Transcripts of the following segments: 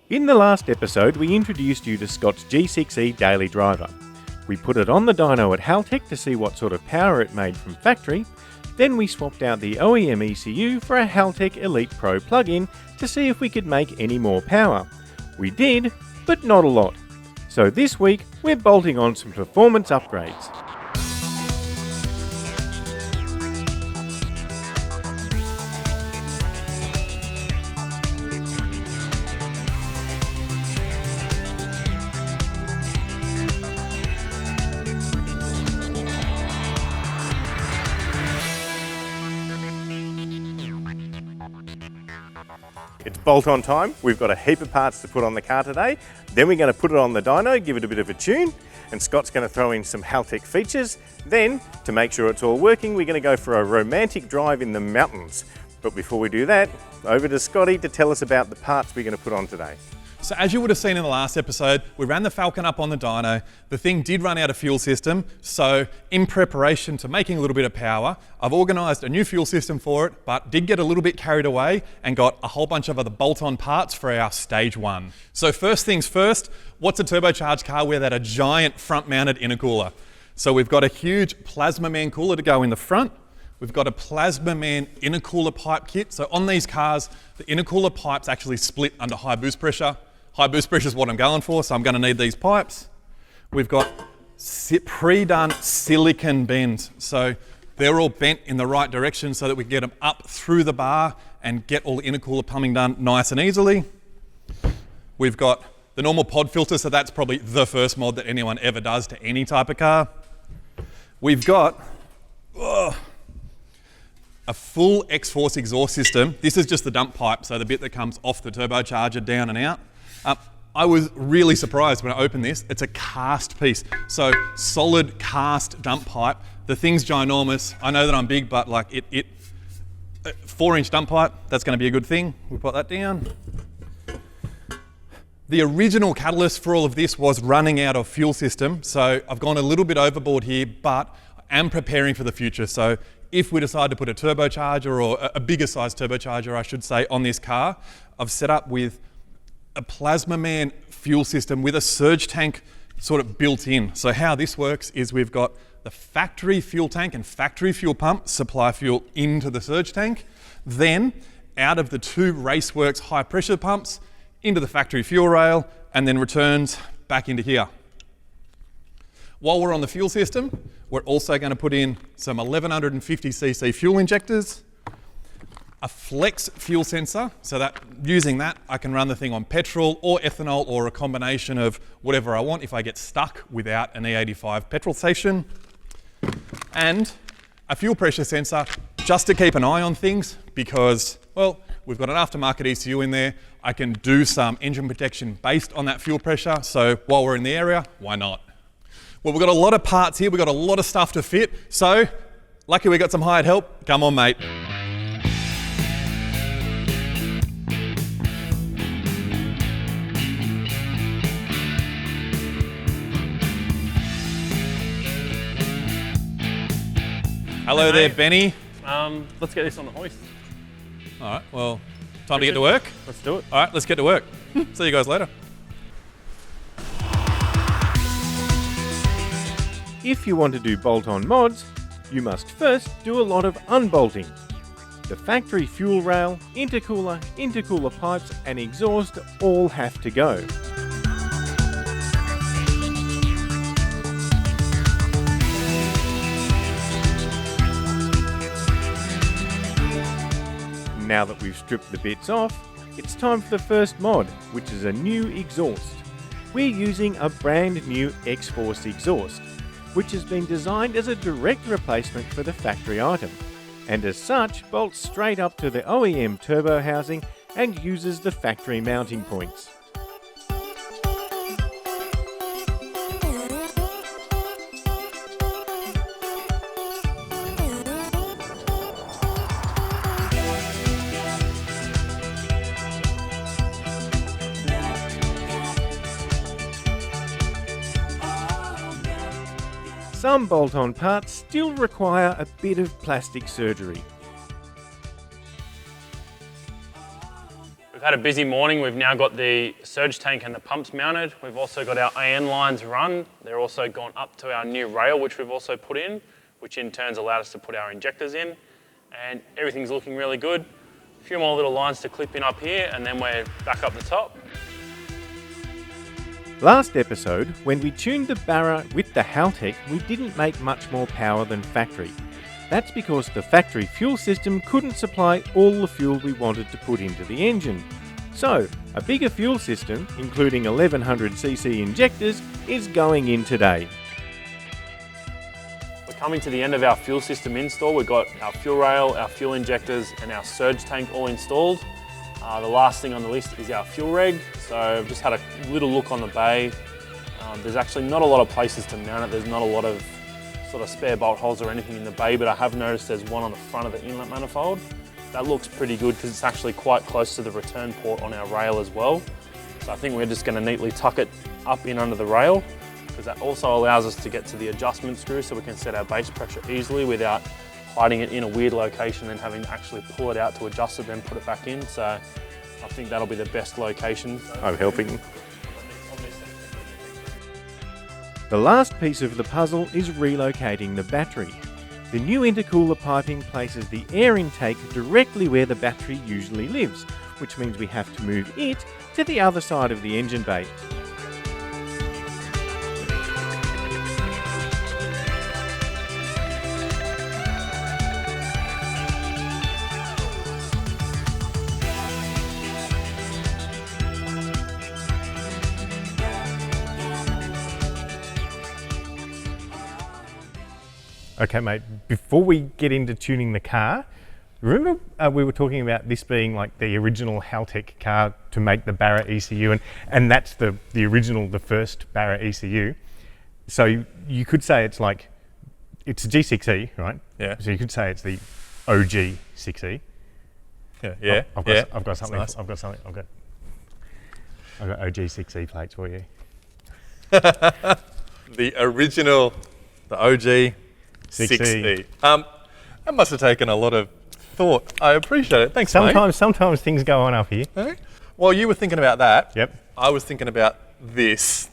In the last episode, we introduced you to Scott's G6E daily driver. We put it on the dyno at Haltech to see what sort of power it made from factory. Then we swapped out the OEM ECU for a Haltech Elite Pro plug-in to see if we could make any more power. We did, but not a lot. So this week, we're bolting on some performance upgrades. It's bolt-on time. We've got a heap of parts to put on the car today. Then we're going to put it on the dyno, give it a bit of a tune, and Scott's going to throw in some Haltech features. Then, to make sure it's all working, we're going to go for a romantic drive in the mountains. But before we do that, over to Scotty to tell us about the parts we're going to put on today. So as you would have seen in the last episode, we ran the Falcon up on the dyno. The thing did run out of fuel system, so in preparation to making a little bit of power, I've organised a new fuel system for it, but did get a little bit carried away and got a whole bunch of other bolt-on parts for our stage one. So first things first, what's a turbocharged car without a giant front-mounted intercooler? So we've got a huge Plasma Man cooler to go in the front. We've got a Plasma Man intercooler pipe kit. So on these cars, the intercooler pipes actually split under high boost pressure. High boost pressure is what I'm going for, so I'm going to need these pipes. We've got pre-done silicon bends. So they're all bent in the right direction so that we can get them up through the bar and get all the intercooler plumbing done nice and easily. We've got the normal pod filter, so that's probably the first mod that anyone ever does to any type of car. We've got a full X-Force exhaust system. This is just the dump pipe, so the bit that comes off the turbocharger down and out. I was really surprised when I opened this. It's a cast piece, so solid cast dump pipe. The thing's ginormous. I know that I'm big, but like 4-inch dump pipe, that's going to be a good thing. We'll put that down. The original catalyst for all of this was running out of fuel system, so I've gone a little bit overboard here, but I am preparing for the future. So if we decide to put a turbocharger, or a bigger size turbocharger, I should say, on this car, I've set up with a Plasma Man fuel system with a surge tank sort of built in. So how this works is we've got the factory fuel tank and factory fuel pump supply fuel into the surge tank. Then out of the 2 Raceworks high pressure pumps into the factory fuel rail, and then returns back into here. While we're on the fuel system, we're also going to put in some 1150cc fuel injectors, a flex fuel sensor, so that using that I can run the thing on petrol or ethanol or a combination of whatever I want if I get stuck without an E85 petrol station, and a fuel pressure sensor just to keep an eye on things because, well, we've got an aftermarket ECU in there. I can do some engine protection based on that fuel pressure, so while we're in the area, why not? Well, we've got a lot of parts here, we've got a lot of stuff to fit, so lucky we got some hired help. Come on, mate. Hello there, Benny. Let's get this on the hoist. All right, well, time to get to work. Let's do it. All right, let's get to work. See you guys later. If you want to do bolt-on mods, you must first do a lot of unbolting. The factory fuel rail, intercooler pipes and exhaust all have to go. Now that we've stripped the bits off, it's time for the first mod, which is a new exhaust. We're using a brand new X-Force exhaust, which has been designed as a direct replacement for the factory item, and as such bolts straight up to the OEM turbo housing and uses the factory mounting points. Some bolt-on parts still require a bit of plastic surgery. We've had a busy morning. We've now got the surge tank and the pumps mounted. We've also got our AN lines run. They're also gone up to our new rail, which we've also put in, which in turn allowed us to put our injectors in. And everything's looking really good. A few more little lines to clip in up here, and then we're back up the top. Last episode, when we tuned the Barra with the Haltech, we didn't make much more power than factory. That's because the factory fuel system couldn't supply all the fuel we wanted to put into the engine. So, a bigger fuel system, including 1100cc injectors, is going in today. We're coming to the end of our fuel system install. We've got our fuel rail, our fuel injectors, and our surge tank all installed. The last thing on the list is our fuel reg. So I've just had a little look on the bay. There's actually not a lot of places to mount it. There's not a lot of sort of spare bolt holes or anything in the bay, but I have noticed there's one on the front of the inlet manifold. That looks pretty good because it's actually quite close to the return port on our rail as well. So I think we're just going to neatly tuck it up in under the rail, because that also allows us to get to the adjustment screw so we can set our base pressure easily without hiding it in a weird location and having to actually pull it out to adjust it, then put it back in. So I think that'll be the best location. I'm helping. The last piece of the puzzle is relocating the battery. The new intercooler piping places the air intake directly where the battery usually lives, which means we have to move it to the other side of the engine bay. Okay, mate, before we get into tuning the car, remember we were talking about this being like the original Haltech car to make the Barra ECU, and that's the original, the first Barra ECU. So you could say it's like, it's a G6E, right? Yeah. So you could say it's the OG6E. Yeah. I've got something. Nice. I've got OG6E plates for you. The original, the OG 6E. That must have taken a lot of thought. I appreciate it. Thanks, mate. Sometimes things go on up here. Okay. Well, you were thinking about that. Yep. I was thinking about this,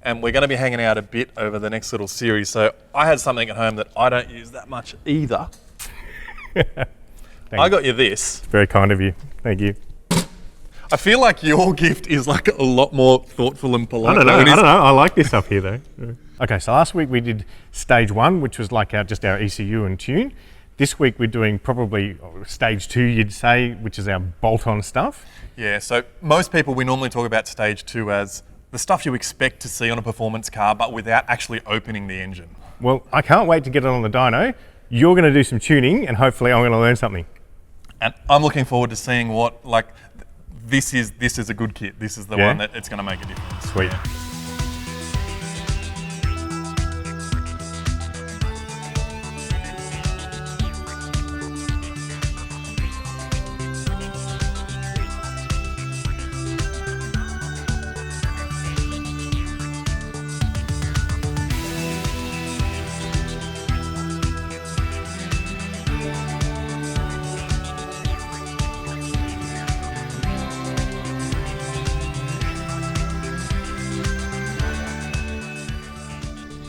and we're going to be hanging out a bit over the next little series. So I had something at home that I don't use that much either. I got you this. It's very kind of you. Thank you. I feel like your gift is like a lot more thoughtful and polite. I don't know. I like this up here though. Okay, so last week we did stage 1, which was like just our ECU and tune. This week we're doing probably stage 2, you'd say, which is our bolt-on stuff. Yeah, so most people, we normally talk about stage 2 as the stuff you expect to see on a performance car, but without actually opening the engine. Well, I can't wait to get it on the dyno. You're going to do some tuning, and hopefully I'm going to learn something. And I'm looking forward to seeing what, like, this is a good kit. This is the one that it's going to make a difference. Sweet. Yeah.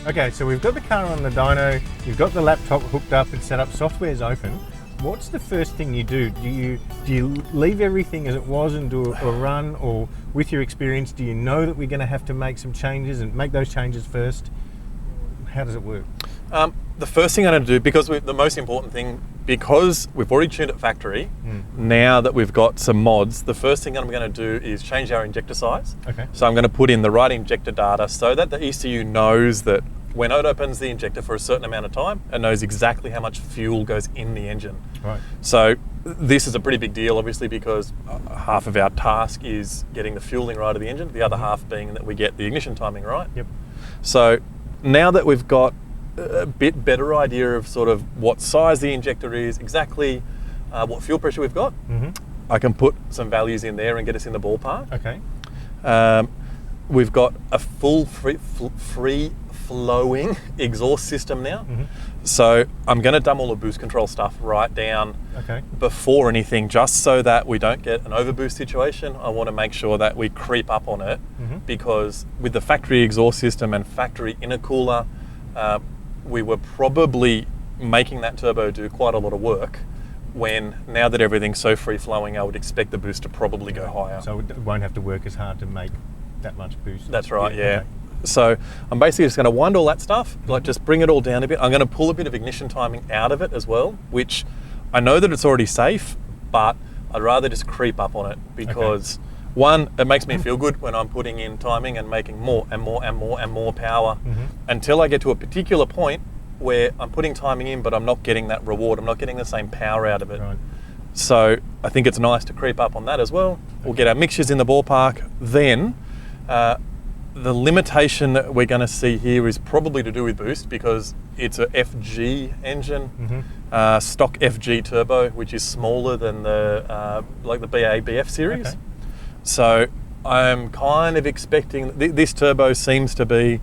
Okay, so we've got the car on the dyno, you've got the laptop hooked up and set up, software's open. What's the first thing you do? Do you leave everything as it was and do a run, or with your experience, do you know that we're going to have to make some changes and make those changes first? How does it work? The first thing I'm going to do, because the most important thing, because we've already tuned at factory, now that we've got some mods, the first thing I'm going to do is change our injector size. Okay. So I'm going to put in the right injector data so that the ECU knows that when it opens the injector for a certain amount of time, it knows exactly how much fuel goes in the engine. Right. So this is a pretty big deal, obviously, because half of our task is getting the fueling right of the engine, the other half being that we get the ignition timing right. Yep. So now that we've got a bit better idea of sort of what size the injector is, exactly what fuel pressure we've got, I can put some values in there and get us in the ballpark. Okay. We've got a full free flowing exhaust system now. So I'm going to dumb all the boost control stuff right down before anything, just so that we don't get an overboost situation. I want to make sure that we creep up on it, because with the factory exhaust system and factory intercooler, we were probably making that turbo do quite a lot of work, when now that everything's so free flowing, I would expect the boost to probably go higher. So it won't have to work as hard to make that much boost. That's right, yeah. So I'm basically just going to wind all that stuff, like just bring it all down a bit. I'm going to pull a bit of ignition timing out of it as well, which I know that it's already safe, but I'd rather just creep up on it, because one, it makes me feel good when I'm putting in timing and making more and more and more and more power until I get to a particular point where I'm putting timing in, but I'm not getting that reward. I'm not getting the same power out of it. Right. So I think it's nice to creep up on that as well. We'll get our mixtures in the ballpark. Then the limitation that we're going to see here is probably to do with boost, because it's a FG engine, stock FG turbo, which is smaller than the like the BF series. So I'm kind of expecting this turbo seems to be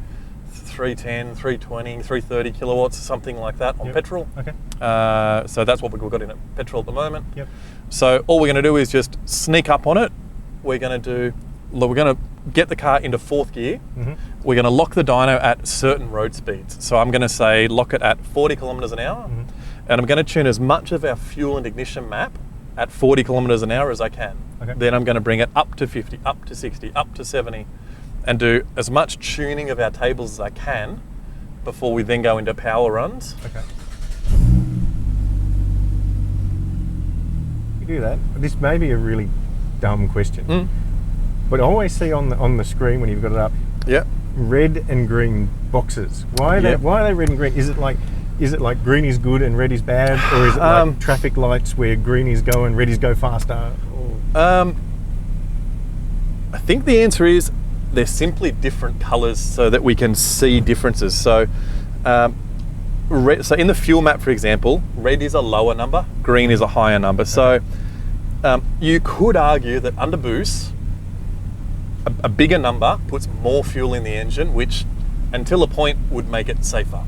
310, 320, 330 kilowatts, something like that on petrol. So that's what we've got in at petrol at the moment. So all we're going to do is just sneak up on it. We're going to get the car into 4th gear. We're going to lock the dyno at certain road speeds. So I'm going to say lock it at 40 kilometers an hour, and I'm going to tune as much of our fuel and ignition map at 40 kilometers an hour as I can. Then I'm going to bring it up to 50, up to 60, up to 70, and do as much tuning of our tables as I can before we then go into power runs. You do that. This may be a really dumb question, but I always see on the screen when you've got it up, red and green boxes. Why are they red and green? Is it like green is good and red is bad, or is it like traffic lights where green is go and red is go faster? I think the answer is they're simply different colours so that we can see differences. So, so in the fuel map, for example, red is a lower number, green is a higher number. So you could argue that under boost, a bigger number puts more fuel in the engine, which until a point would make it safer.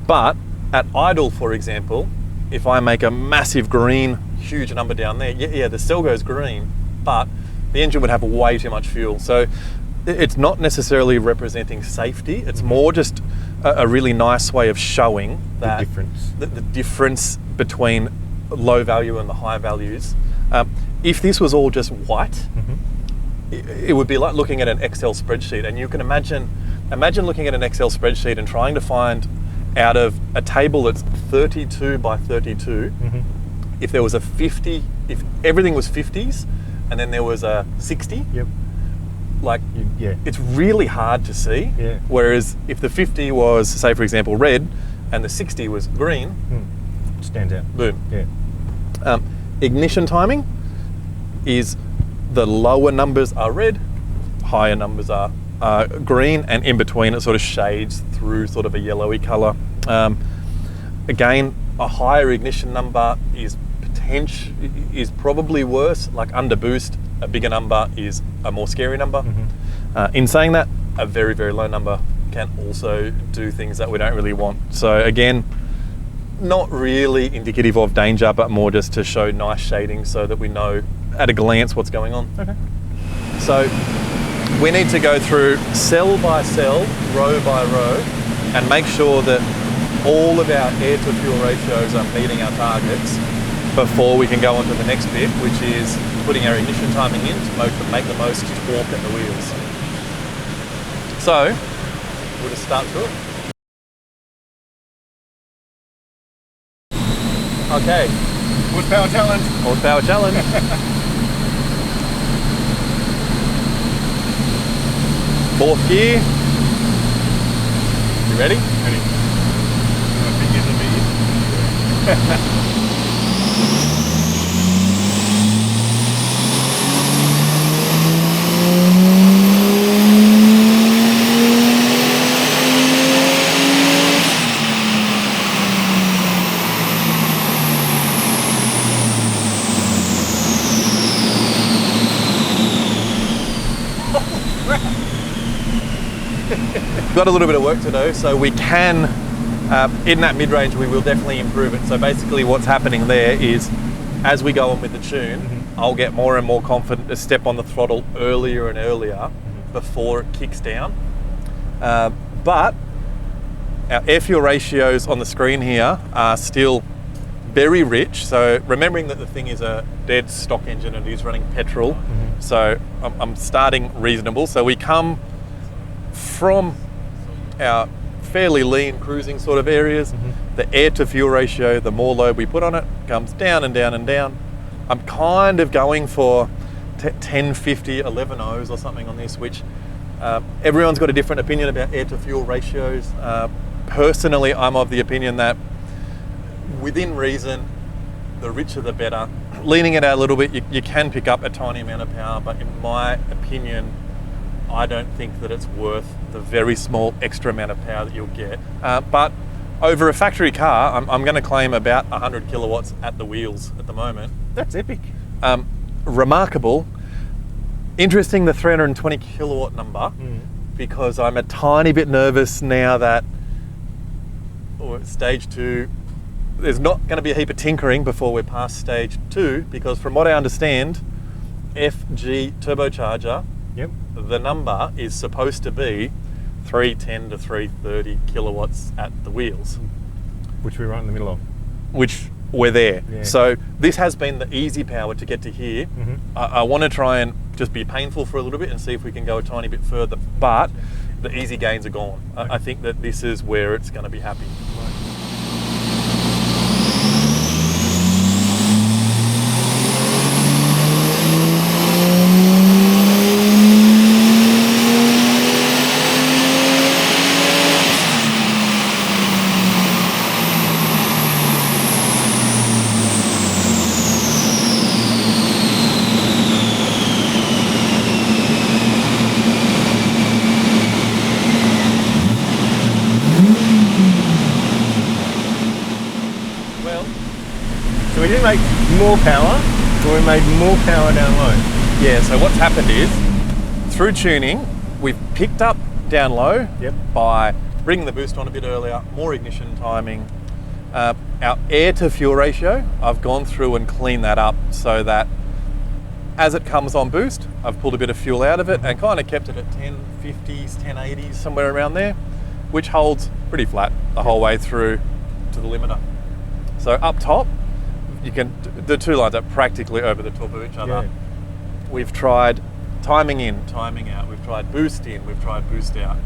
But at idle, for example, if I make a massive green, huge number down there, the cell goes green, but the engine would have way too much fuel. So it's not necessarily representing safety. It's more just a really nice way of showing that the difference between low value and the high values. If this was all just white, it would be like looking at an Excel spreadsheet, and you can imagine looking at an Excel spreadsheet and trying to find out of a table that's 32 by 32, if there was a 50, if everything was 50s and then there was a 60, it's really hard to see. Whereas if the 50 was, say for example, red and the 60 was green, stands out. Boom. Ignition timing is the lower numbers are red, higher numbers are green, and in between it sort of shades through sort of a yellowy colour. Again, a higher ignition number is probably worse. Like under boost, a bigger number is a more scary number. In saying that, a very, very low number can also do things that we don't really want. So again, not really indicative of danger, but more just to show nice shading so that we know at a glance what's going on. So we need to go through cell by cell, row by row, and make sure that all of our air to fuel ratios are meeting our targets before we can go on to the next bit, which is putting our ignition timing in to make the most torque at the wheels. So we'll just start through it. Okay. Horsepower challenge. Horsepower challenge. Fourth gear. You ready? Ready. We've got a little bit of work to do, so we can, in that mid-range, we will definitely improve it. So basically what's happening there is, as we go on with the tune, I'll get more and more confident to step on the throttle earlier and earlier before it kicks down. But our air-fuel ratios on the screen here are still very rich. So remembering that the thing is a dead stock engine and it is running petrol, so I'm starting reasonable. So we come from our fairly lean cruising sort of areas. The air to fuel ratio, the more load we put on it, comes down and down and down. I'm kind of going for 1050 11 O's or something on this, which everyone's got a different opinion about air to fuel ratios. Personally, I'm of the opinion that within reason, the richer the better. Leaning it out a little bit, you can pick up a tiny amount of power, but in my opinion, I don't think that it's worth the very small extra amount of power that you'll get. But over a factory car, I'm going to claim about 100 kilowatts at the wheels at the moment. That's epic. Remarkable. Interesting, the 320 kilowatt number, because I'm a tiny bit nervous now that stage 2, there's not going to be a heap of tinkering before we're past stage 2, because from what I understand, FG turbocharger, the number is supposed to be 310 to 330 kilowatts at the wheels. Which we're right in the middle of. Which we're there. Yeah. So this has been the easy power to get to here. I want to try and just be painful for a little bit and see if we can go a tiny bit further, but the easy gains are gone. I think that this is where it's going to be happy. So we didn't make more power, but we made more power down low. Yeah, so what's happened is, through tuning, we've picked up down low by bringing the boost on a bit earlier, more ignition timing. Our air to fuel ratio, I've gone through and cleaned that up so that as it comes on boost, I've pulled a bit of fuel out of it and kind of kept it at 1050s, 1080s, somewhere around there, which holds pretty flat the whole way through to the limiter. So up top, you can, the two lines are practically over the top of each other. Yeah. We've tried timing in, timing out. We've tried boost in, we've tried boost out.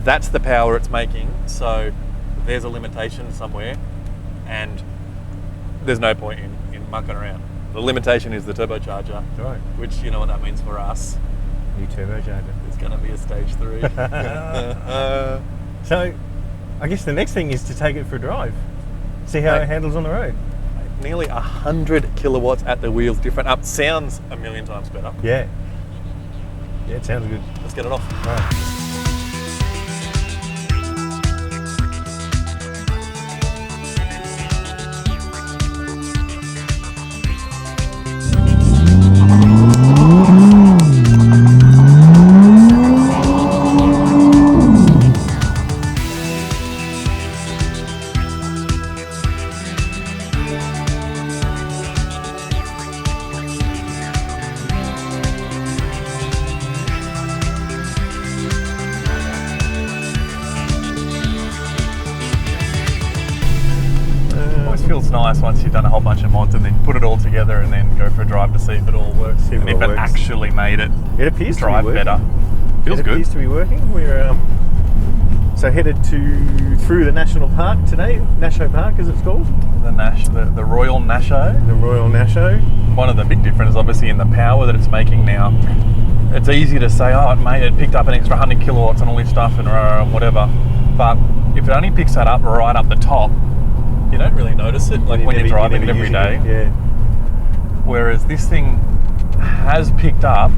That's the power it's making. So there's a limitation somewhere and there's no point in mucking around. The limitation is the turbocharger, Right. which you know what that means for us. New turbocharger. It's going to be a stage 3. So I guess the next thing is to take it for a drive. See how it handles on the road. Nearly 100 kilowatts at the wheels different. Up sounds a million times better. Yeah. Yeah, it sounds good. Let's get it off. Right. Feels nice once you've done a whole bunch of mods and then put it all together and then go for a drive to see if it all works. See if and it if all it works. actually made it, It appears to drive be working. better. Feels It good. appears to be working. We're so headed through the national park today, Nasho Park as it's called. The Royal Nasho. The Royal Nasho. One of the big differences obviously in the power that it's making now. It's easy to say, oh it picked up an extra 100 kilowatts and all this stuff and whatever. But if it only picks that up right up the top, you don't really notice it, like when you're driving it every day. Yeah. Whereas this thing has picked up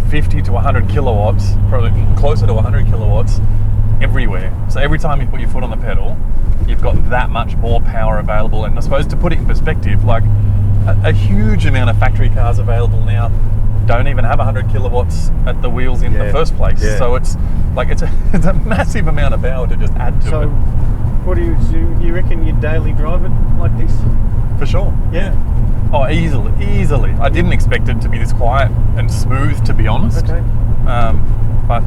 50 to 100 kilowatts, probably closer to 100 kilowatts everywhere. So every time you put your foot on the pedal, you've got that much more power available. And I suppose to put it in perspective, like a huge amount of factory cars available now don't even have 100 kilowatts at the wheels in the first place. Yeah. So it's like it's a massive amount of power to just add to So, it. what do you reckon you'd daily drive it like this? For sure. Yeah. Oh, easily. I didn't expect it to be this quiet and smooth, to be honest. Okay. But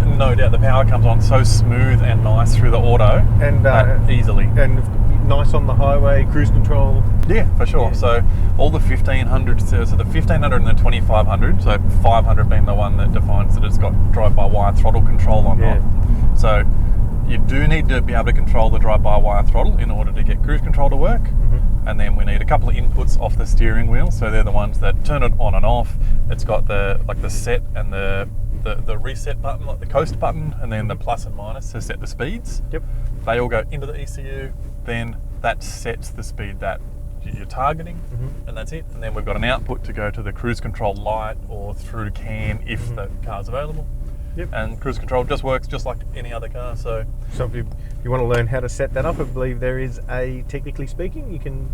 no doubt the power comes on so smooth and nice through the auto, And easily. And nice on the highway, cruise control. Yeah, for sure. Yeah. So all the 1500, so the 1500 and the 2500, so 500 being the one that defines that it's got drive-by-wire throttle control or Yeah. not. So you do need to be able to control the drive-by-wire throttle in order to get cruise control to work. And then we need a couple of inputs off the steering wheel. So they're the ones that turn it on and off. It's got the set and the reset button, like the coast button, and then the plus and minus to set the speeds. Yep. They all go into the ECU. Then that sets the speed that you're targeting, and that's it. And then we've got an output to go to the cruise control light or through CAN if the car's available. Yep. And cruise control just works just like any other car. So if you want to learn how to set that up, I believe there is technically speaking, you can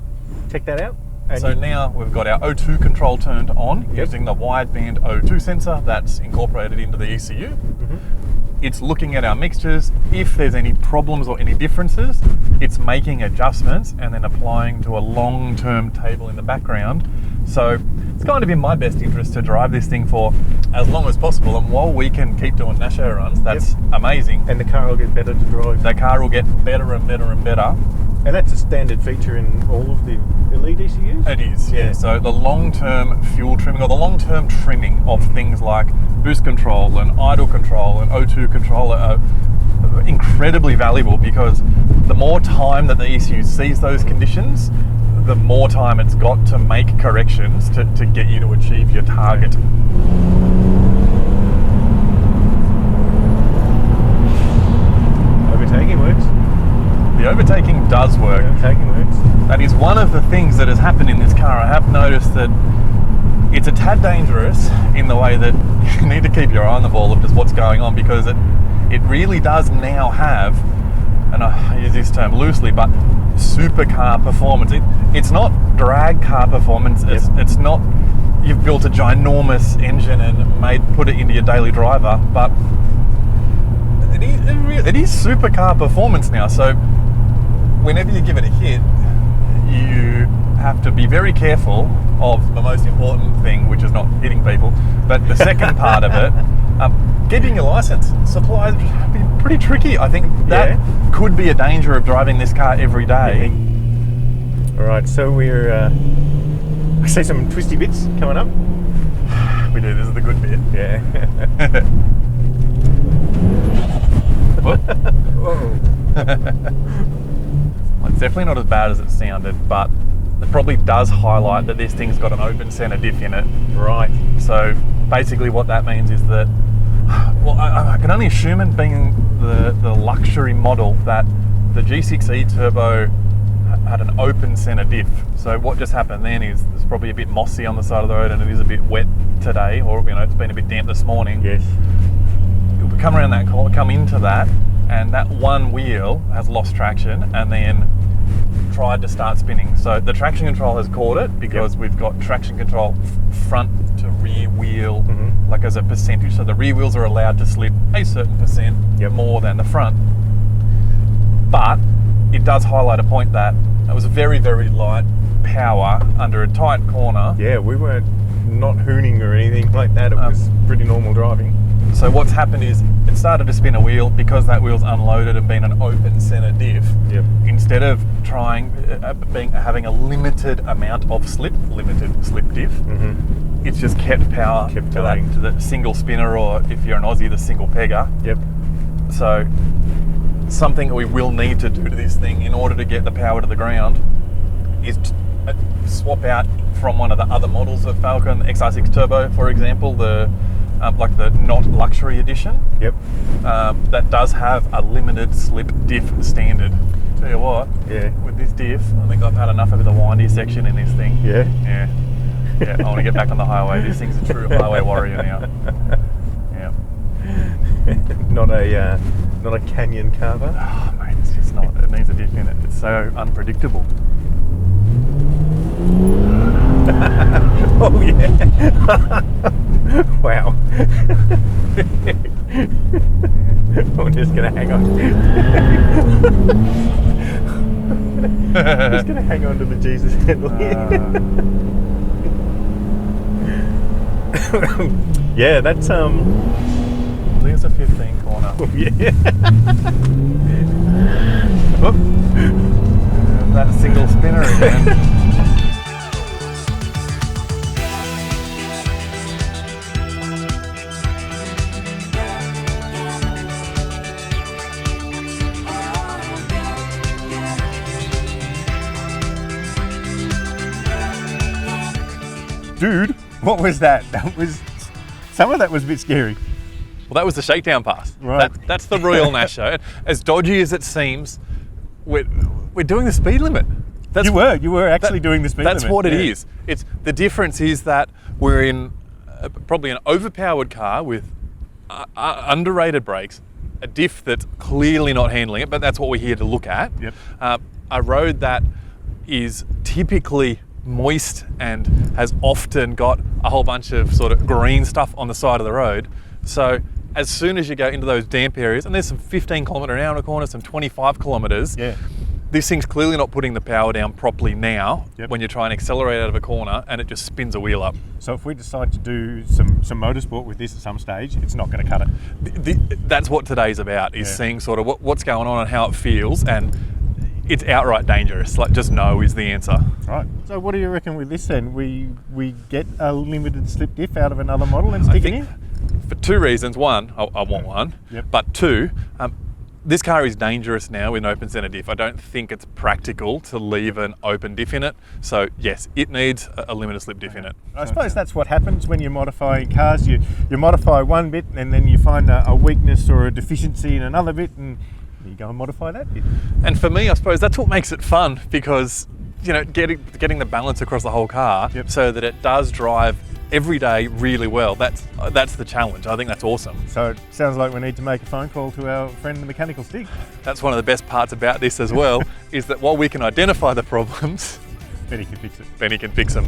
check that out. And now we've got our O2 control turned on using the wideband O2 sensor that's incorporated into the ECU. It's looking at our mixtures. If there's any problems or any differences, it's making adjustments and then applying to a long-term table in the background. So it's kind of in my best interest to drive this thing for as long as possible. And while we can keep doing Nasho runs, that's amazing. And the car will get better to drive. The car will get better and better and better. And that's a standard feature in all of the Elite ECUs? It is, yeah. So the long-term fuel trimming or the long-term trimming of things like boost control and idle control and O2 control are incredibly valuable, because the more time that the ECU sees those conditions, the more time it's got to make corrections to get you to achieve your target. Overtaking works. The overtaking does work. Overtaking works. That is one of the things that has happened in this car. I have noticed that it's a tad dangerous in the way that you need to keep your eye on the ball of just what's going on, because it really does now have, and I use this term loosely, but supercar performance. It's not drag car performance. It's not you've built a ginormous engine and put it into your daily driver, but it is supercar performance now. So whenever you give it a hit, you have to be very careful of the most important thing, which is not hitting people, but the second part of it, getting your license. Supplies be pretty tricky. I think that could be a danger of driving this car every day. All right, so I see some twisty bits coming up. We do, this is the good bit. Yeah. Whoa. Well, it's definitely not as bad as it sounded, but it probably does highlight that this thing's got an open center diff in it. Right. So basically what that means is that, well, I can only assume, it being the luxury model, that the G6E Turbo had an open center diff. So what just happened then is it's probably a bit mossy on the side of the road, and it is a bit wet today, or it's been a bit damp this morning. Yes. It'll come around that corner, come into that, and that one wheel has lost traction and then tried to start spinning. So the traction control has caught it, because we've got traction control front to rear wheel, like as a percentage. So the rear wheels are allowed to slip a certain percent more than the front. But it does highlight a point that it was very, very light power under a tight corner. Yeah, we weren't not hooning or anything like that. It was pretty normal driving. So what's happened is it started to spin a wheel, because that wheel's unloaded and been an open center diff. Instead of having a limited amount of limited slip diff, it's just kept power to the single spinner, or if you're an Aussie, the single pegger. So something that we will need to do to this thing in order to get the power to the ground is to swap out from one of the other models of Falcon, OGSIXE Turbo, for example, like the not luxury edition. That does have a limited slip diff standard. Tell you what, with this diff, I think I've had enough of the windy section in this thing. Yeah, I want to get back on the highway. This thing's a true highway warrior now. Not a canyon carver. Oh, mate, it's just not. It needs a diff in it. It's so unpredictable. Oh yeah. Wow. I'm just gonna hang on. I'm just gonna hang on to the Jesus handle here. Yeah, that's There's a 15 corner. yeah. And that single spinner again. Dude, what was that? Some of that was a bit scary. Well, that was the shakedown pass. Right. That's the Royal Nash show. As dodgy as it seems, we're doing the speed limit. You were actually doing the speed limit. That's what it is. It's the difference is that we're in probably an overpowered car with underrated brakes, a diff that's clearly not handling it, but that's what we're here to look at. Yep. A road that is typically moist and has often got a whole bunch of sort of green stuff on the side of the road. So as soon as you go into those damp areas, and there's some 15 kilometre an hour corners, some 25 kilometres, this thing's clearly not putting the power down properly now when you try and accelerate out of a corner and it just spins a wheel up. So if we decide to do some motorsport with this at some stage, it's not going to cut it. That's what today's about, is seeing sort of what's going on and how it feels, and it's outright dangerous. Like, just no is the answer. Right. So what do you reckon with this then? We get a limited slip diff out of another model and stick it in? For two reasons. One, I want one. But two, this car is dangerous now with an open centre diff. I don't think it's practical to leave an open diff in it. So yes, it needs a limited slip diff in it. I suppose that's what happens when you're modifying cars. You modify one bit and then you find a weakness or a deficiency in another bit, and you go and modify that bit. And for me, I suppose that's what makes it fun, because getting the balance across the whole car so that it does drive every day really well. That's the challenge. I think that's awesome. So it sounds like we need to make a phone call to our friend the mechanical stick. That's one of the best parts about this as well, is that while we can identify the problems, Benny can fix it. Benny can fix them.